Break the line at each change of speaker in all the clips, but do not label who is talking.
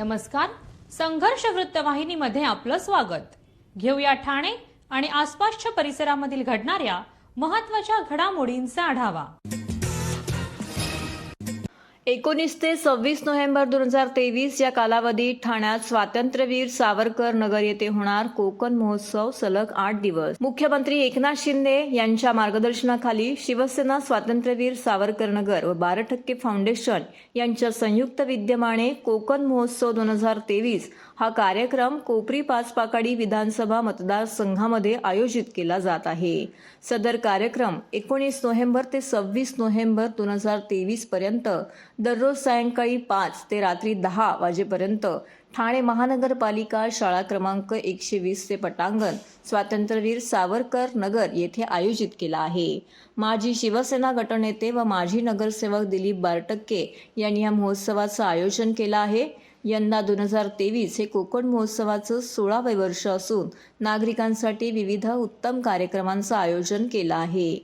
नमस्कार. संघर्ष वृत्तवाहिनीमध्ये आपलं स्वागत. घेऊया ठाणे आणि आसपासच्या परिसरामधील घडणाऱ्या महत्त्वाच्या घडामोडींचा आढावा.
19 ते 26 नोव्हेंबर 2023 या कालावधीत ठाण्यात स्वातंत्र्यवीर सावरकर नगर येथे होणार कोकण महोत्सव सलग 8 दिवस. मुख्यमंत्री एकनाथ शिंदे यांच्या मार्गदर्शनाखाली शिवसेना स्वातंत्र्यवीर सावरकर नगर व 12% फाउंडेशन यांच्या संयुक्त विद्यमाने कोकण महोत्सव 2023 हा कार्यक्रम कोपरी पाचपाकाडी विधानसभा मतदारसंघामध्ये आयोजित केला जात आहे. सदर कार्यक्रम 19 नोव्हेंबर ते 26 नोव्हेंबर 2023 पर्यंत दररोज सायंकाळी 5 ते रात्री 10 वाजेपर्यंत ठाणे महानगरपालिका शाळा क्रमांक 120 चे पटांगण स्वातंत्र्यवीर सावरकर नगर येथे आयोजित केला आहे. माजी शिवसेना गटनेते व माजी नगरसेवक दिलीप बारटक्के यांनी या महोत्सवाचं आयोजन केलं आहे. यंदा 2023 हे कोकण महोत्सवाचं 16वे वर्ष असून नागरिकांसाठी विविध उत्तम कार्यक्रमांचं आयोजन केलं आहे.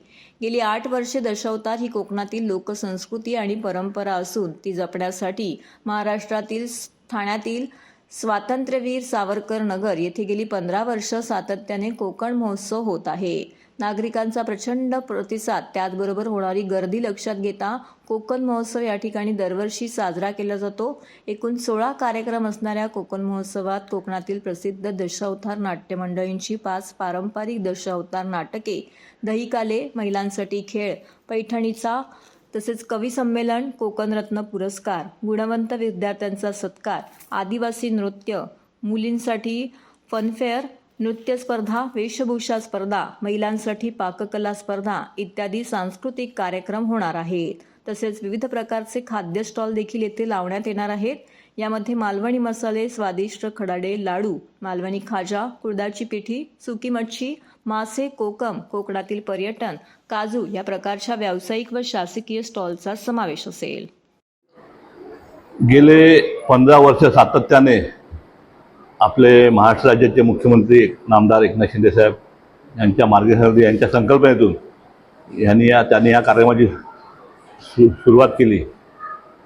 गेली 8 वर्षे दशावतार ही कोकणातील लोकसंस्कृती आणि परंपरा असून ती जपण्यासाठी महाराष्ट्रातील ठाण्यातील स्वातंत्र्यवीर सावरकर नगर येथे गेली 15 वर्ष सातत्याने कोकण महोत्सव होत आहे. नागरिकांचा प्रचंड प्रतिसाद त्याचबरोबर होणारी गर्दी लक्षात घेता कोकण महोत्सव या ठिकाणी दरवर्षी साजरा केला जातो. एकूण 16 कार्यक्रम असणाऱ्या कोकण महोत्सवात कोकणातील प्रसिद्ध दशावतार नाट्य मंडळींची 5 पारंपरिक दशावतार नाटके, दहीकाले, महिलांसाठी खेळ, पैठणीचा तसेच कवी संमेलन, कोकणरत्न पुरस्कार, गुणवंत विद्यार्थ्यांचा सत्कार, आदिवासी नृत्य, मुलींसाठी फनफेअर, नृत्य स्पर्धा, वेशभूषा स्पर्धा, महिलांसाठी पाककला स्पर्धा इत्यादी सांस्कृतिक कार्यक्रम होणार आहेत. तसेच विविध प्रकारचे खाद्य स्टॉल देखील येथे लावण्यात येणार आहेत. यामध्ये मालवणी मसाले, स्वादिष्ट खडाडे, लाडू, मालवणी खाजा, कुळदाची पिठी, सुकी मच्छी, मासे, कोकम, कोकणातील पर्यटन, काजू या प्रकारच्या व्यावसायिक व शासकीय स्टॉलचा समावेश असेल.
गेले 15 वर्ष सातत्याने आपले महाराष्ट्र राज्याचे मुख्यमंत्री नामदार एकनाथ शिंदे साहेब यांच्या मार्गदर्शनाखाली यांच्या संकल्पनेतून त्यांनी या कार्यक्रमाची सुरुवात केली.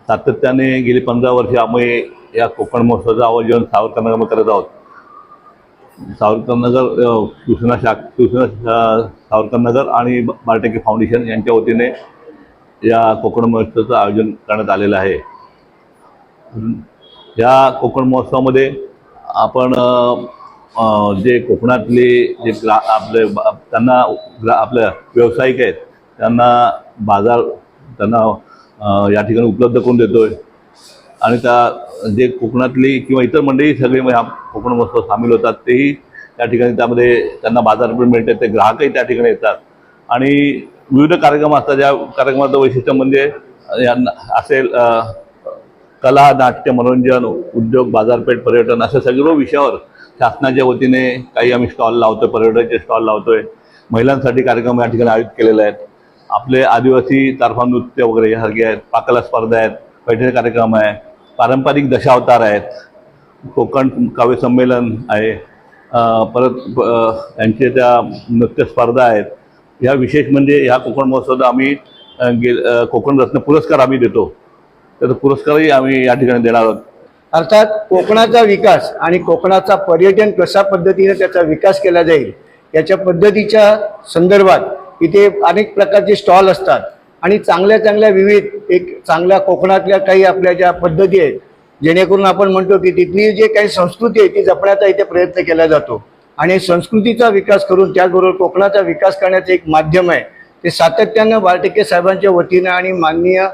सातत्याने गेली 15 वर्षे आम्ही या कोकण महोत्सवाचं आयोजन सावरकरनगरमध्ये करत आहोत. सावरकरनगर शिवसेना सावरकरनगर आणि 12% फाउंडेशन यांच्या वतीने या कोकण महोत्सवाचं आयोजन करण्यात आलेलं आहे. या कोकण महोत्सवामध्ये आपण जे कोकणातले जे त्यांना आपल्या व्यावसायिक आहेत त्यांना बाजार या ठिकाणी उपलब्ध करून देतोय आणि जे कोकणातली किंवा इतर मंडळी सगळे हा कोकण महोत्सव सामील होतात तेही त्या ठिकाणी त्यामध्ये त्यांना बाजारपेठ मिळते. ते ग्राहकही त्या ठिकाणी येतात आणि विविध कार्यक्रम असतात. या कार्यक्रमाचं वैशिष्ट्य म्हणजे असेल कला, नाट्य, मनोरंजन, उद्योग, बाजारपेठ, पर्यटन अशा सर्व विषयावर शासनाच्या वतीने काही आम्ही स्टॉल लावतोय, पर्यटनाचे स्टॉल लावतोय. महिलांसाठी कार्यक्रम या ठिकाणी आयोजित केलेले आहेत. आपले आदिवासी तारफा नृत्य वगैरे यासारखे आहेत, पाककला स्पर्धा आहेत, पैठणी कार्यक्रम आहे, पारंपरिक दशावतार आहेत, कोकण काव्य संमेलन आहे, परत यांचे त्या नृत्य स्पर्धा आहेत. या विशेष म्हणजे ह्या कोकण महोत्सवात आम्ही कोकण रत्न पुरस्कार आम्ही देतो. तर पुरस्कारही आम्ही या ठिकाणी देणार आहोत.
अर्थात कोकणाचा विकास आणि कोकणाचा पर्यटन कशा पद्धतीने त्याचा विकास केला जाईल याच्या पद्धतीच्या संदर्भात इथे अनेक प्रकारचे स्टॉल असतात आणि चांगल्या चांगल्या विविध एक चांगल्या कोकणातल्या काही आपल्या ज्या पद्धती आहेत जेणेकरून आपण म्हणतो की तिथली जे काही संस्कृती आहे ती जपण्याचा इथे प्रयत्न केला जातो आणि संस्कृतीचा विकास करून त्याचबरोबर कोकणाचा विकास करण्याचं एक माध्यम आहे. ते सातत्यानं 12% साहेबांच्या वतीनं आणि माननीय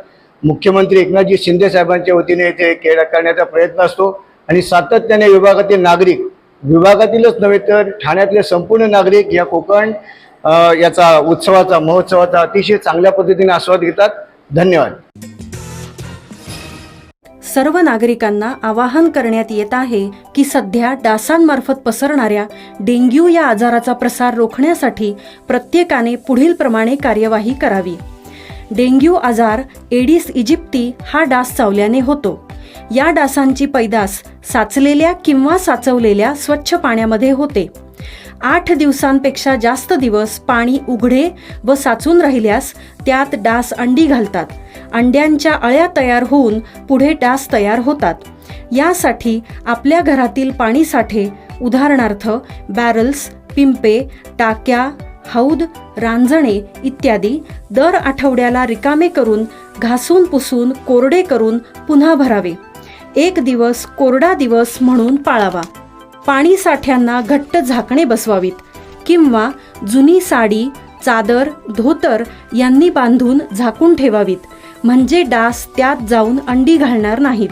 मुख्यमंत्री एकनाथजी शिंदे साहेबांच्या वतीने इथे करण्याचा प्रयत्न असतो आणि सातत्याने विभागातील नागरिक, विभागातीलच नव्हे तर ठाण्यातले संपूर्ण नागरिक या कोकण याचा उत्सवाचा महोत्सवाचा अतिशय चांगल्या पद्धतीने आस्वाद घेतात. धन्यवाद.
सर्व नागरिकांना आवाहन करण्यात येत आहे की सध्या डासांमार्फत पसरणाऱ्या डेंग्यू या आजाराचा प्रसार रोखण्यासाठी प्रत्येकाने पुढील प्रमाणे कार्यवाही करावी. डेंग्यू आजार एडिस इजिप्ती हा डास चावल्याने होतो. या डासांची पैदास साचलेल्या किंवा साचवलेल्या स्वच्छ पाण्यामध्ये होते. 8 दिवसांपेक्षा जास्त दिवस पाणी उघडे व साचून राहिल्यास त्यात डास अंडी घालतात. अंड्यांच्या अळ्या तयार होऊन पुढे डास तयार होतात. यासाठी आपल्या घरातील पाणीसाठे उदाहरणार्थ बॅरल्स, पिंपे, टाक्या, हौद, रांजणे इत्यादी दर आठवड्याला रिकामे करून घासून पुसून कोरडे करून पुन्हा भरावे. एक दिवस कोरडा दिवस म्हणून पाळावा. पाणी साठ्यांना घट्ट झाकणे बसवावीत किंवा जुनी साडी, चादर, धोतर यांनी बांधून झाकून ठेवावीत, म्हणजे डास त्यात जाऊन अंडी घालणार नाहीत.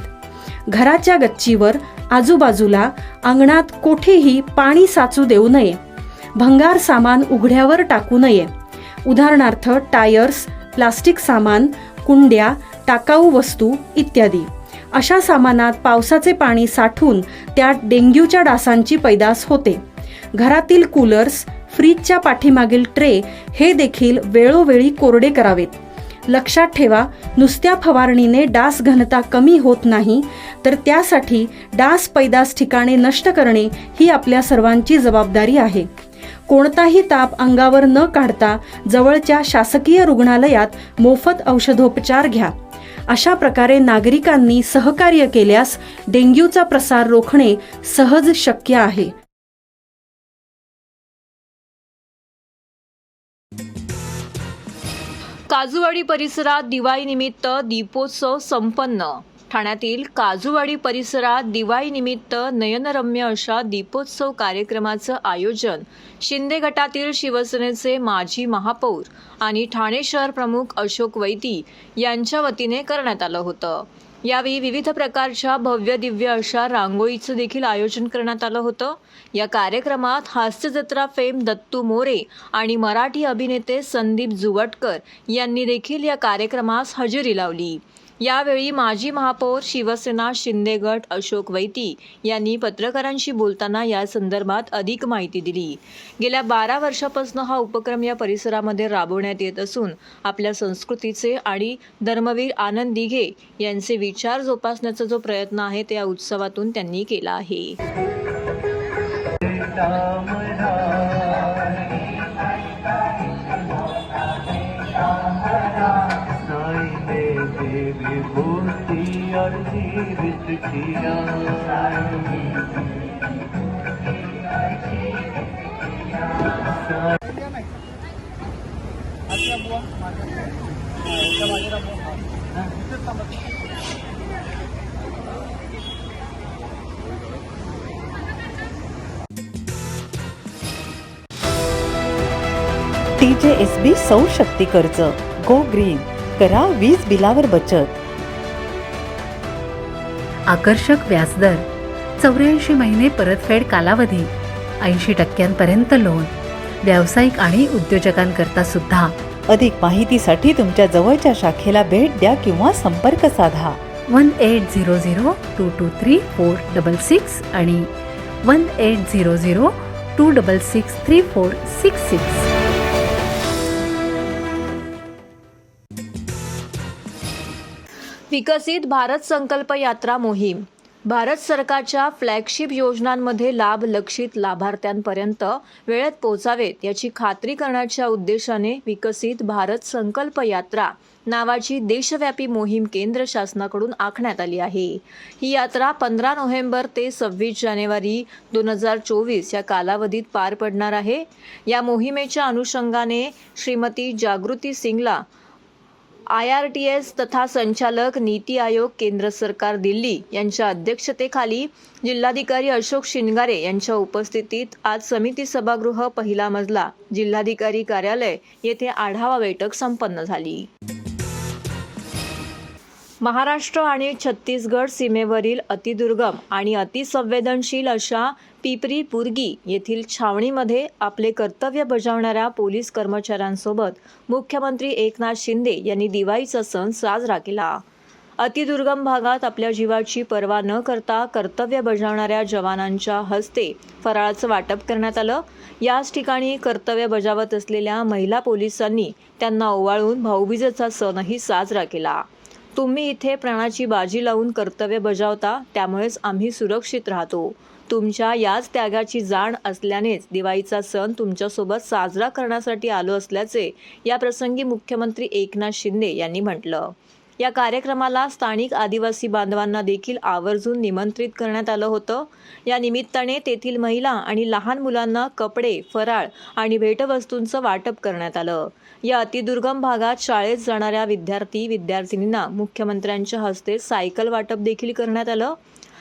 घराच्या गच्चीवर, आजूबाजूला, अंगणात कोठेही पाणी साचू देऊ नये. भंगार सामान उघड्यावर टाकू नये. उदाहरणार्थ टायर्स, प्लास्टिक सामान, कुंड्या, टाकाऊ वस्तू इत्यादी. अशा सामानात पावसाचे पाणी साठून त्यात डेंग्यूच्या डासांची पैदास होते. घरातील कूलर्स, फ्रीजच्या पाठीमागील ट्रे हे देखील वेळोवेळी कोरडे करावेत. लक्षात ठेवा, नुसत्या फवारणीने डास घनता कमी होत नाही, तर त्यासाठी डास पैदास ठिकाणे नष्ट करणे ही आपल्या सर्वांची जबाबदारी आहे. कोणताही ताप अंगावर न काढता जवळच्या शासकीय रुग्णालयात मोफत औषधोपचार घ्या. अशा प्रकारे नागरिकांनी सहकार्य केल्यास डेंग्यूचा प्रसार रोखणे सहज शक्य आहे.
काजूवाडी परिसरात दिवाळीनिमित्त दीपोत्सव संपन्न. ठाण्यातील काजूवाडी परिसरात दिवाळीनिमित्त नयनरम्य अशा दीपोत्सव कार्यक्रमाचं आयोजन शिंदे गटातील शिवसेनेचे माजी महापौर आणि ठाणे शहर प्रमुख अशोक वैती यांच्या वतीने करण्यात आलं होतं. यावेळी विविध प्रकारच्या भव्य दिव्य अशा रांगोळीचं देखील आयोजन करण्यात आलं होतं. या कार्यक्रमात हास्यजत्रा फेम दत्तू मोरे आणि मराठी अभिनेते संदीप जुवटकर यांनी देखील या कार्यक्रमास हजेरी लावली. यावेळी माजी महापौर शिवसेना शिंदे गट अशोक वैती यांनी पत्रकारांशी बोलताना या संदर्भात अधिक माहिती दिली. गेल्या 12 वर्षापासून हा उपक्रम या परिसरामध्ये राबवण्यात येत असून आपल्या संस्कृतीचे आणि धर्मवीर आनंद दिघे यांचे विचार जोपासण्याचा जो प्रयत्न आहे त्या उत्सवातून त्यांनी केला आहे.
TJSB सौर शक्ती कर्ज. Go green. करा वीज बिलावर बचत.
आकर्षक व्याजदर, 84 महिने परतफेड कालावधी, 80% लोन. व्यावसायिक आणि उद्योजकांकरता सुद्धा.
अधिक माहितीसाठी तुमच्या जवळच्या शाखेला भेट द्या किंवा संपर्क साधा.
1800-223-466 आणि 1800-266-3466.
विकसित भारत संकल्प यात्रा मोहीम. भारत सरकारच्या फ्लॅगशिप योजनांमध्ये लाभ लक्षित लाभार्थ्यांपर्यंत वेळेत पोहोचावेत याची खात्री करण्याच्या उद्देशाने विकसित भारत संकल्प यात्रा नावाची देशव्यापी मोहीम केंद्र शासनाकडून आखण्यात आली आहे. ही यात्रा 15 नोव्हेंबर ते 26 जानेवारी 2024 या कालावधीत पार पडणार आहे. या मोहिमेच्या अनुषंगाने श्रीमती जागृती सिंगला, IRTS तथा संचालक नीती आयोग केंद्र सरकार दिल्ली यांच्या अध्यक्षतेखाली जिल्हाधिकारी अशोक शिनगारे यांच्या उपस्थितीत आज समिती सभागृह पहिला मजला जिल्हाधिकारी कार्यालय येथे आढावा बैठक संपन्न झाली. महाराष्ट्र आणि छत्तीसगड सीमेवरील अतिदुर्गम आणि अतिसंवेदनशील अशा पिपरी पुरगी येथील छावणीमध्ये आपले कर्तव्य बजावणाऱ्या पोलीस कर्मचाऱ्यांसोबत मुख्यमंत्री एकनाथ शिंदे यांनी दिवाळीचा सण साजरा केला. अतिदुर्गम भागात आपल्या जीवाची पर्वा न करता कर्तव्य बजावणाऱ्या जवानांच्या हस्ते फराळाचं वाटप करण्यात आलं. याच ठिकाणी कर्तव्य बजावत असलेल्या महिला पोलिसांनी त्यांना ओवाळून भाऊबीजेचा सणही साजरा केला. तुम्ही इथे प्राणाची बाजी लावून कर्तव्य बजावता, त्यामुळेच आम्ही सुरक्षित राहतो. तुमच्या याच त्यागाची जाण असल्यानेच दिवाळीचा सण तुमच्यासोबत साजरा करण्यासाठी आलो असल्याचे या प्रसंगी मुख्यमंत्री एकनाथ शिंदे यांनी म्हटलं. या कार्यक्रमाला स्थानिक आदिवासी बांधवांना देखील आवर्जून निमंत्रित करण्यात आलं होतं. या निमित्ताने तेथील महिला आणि लहान मुलांना कपडे, फराळ आणि भेटवस्तूंचं वाटप करण्यात आलं. या अतिदुर्गम भागात शाळेत जाणाऱ्या विद्यार्थी-विद्यार्थिनींना मुख्यमंत्र्यांच्या हस्ते सायकल वाटप देखील करण्यात आलं.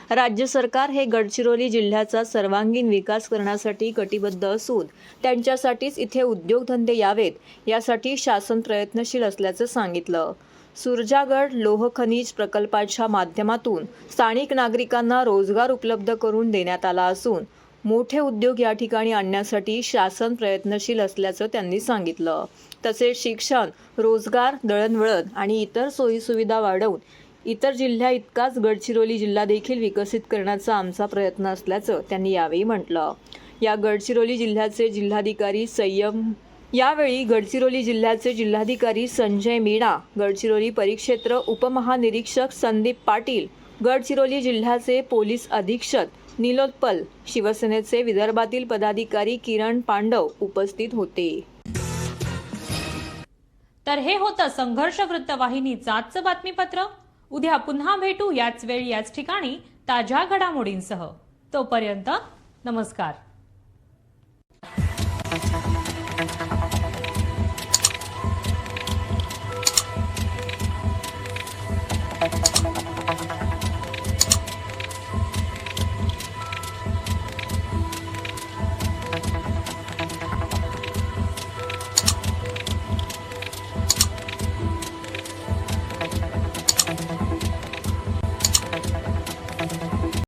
राज्य सरकार हे गडचिरोली जिल्ह्याचा सर्वांगीण विकास करण्यासाठी कटिबद्ध असून त्यांच्यासाठीच इथे उद्योगधंदे यावेत यासाठी शासन प्रयत्नशील असल्याचं सांगितलं. सुरजागड लोह खनिज प्रकल्पाच्या माध्यमातून स्थानिक नागरिकांना रोजगार उपलब्ध करून देण्यात आला असून मोठे उद्योग या ठिकाणी आणण्यासाठी शासन प्रयत्नशील असल्याचं त्यांनी सांगितलं. तसेच शिक्षण, रोजगार, दळणवळण आणि इतर सोयीसुविधा वाढवून इतर जिल्ह्या इतकाच गडचिरोली जिल्हा देखील विकसित करण्याचा आमचा प्रयत्न असल्याचं त्यांनी यावेळी म्हटलं. यावेळी गडचिरोली जिल्ह्याचे जिल्हाधिकारी संजय मीणा, गडचिरोली परिक्षेत्र उपमहानिरीक्षक संदीप पाटील, गडचिरोली जिल्ह्याचे पोलीस अधीक्षक निलोत्पल, शिवसेनेचे विदर्भातील पदाधिकारी किरण पांडव उपस्थित होते.
तर हे होतं संघर्ष वृत्तवाहिनीचं आजचं बातमीपत्र. उद्या पुन्हा भेटू याच वेळी याच ठिकाणी ताज्या घडामोडींसह. तोपर्यंत नमस्कार.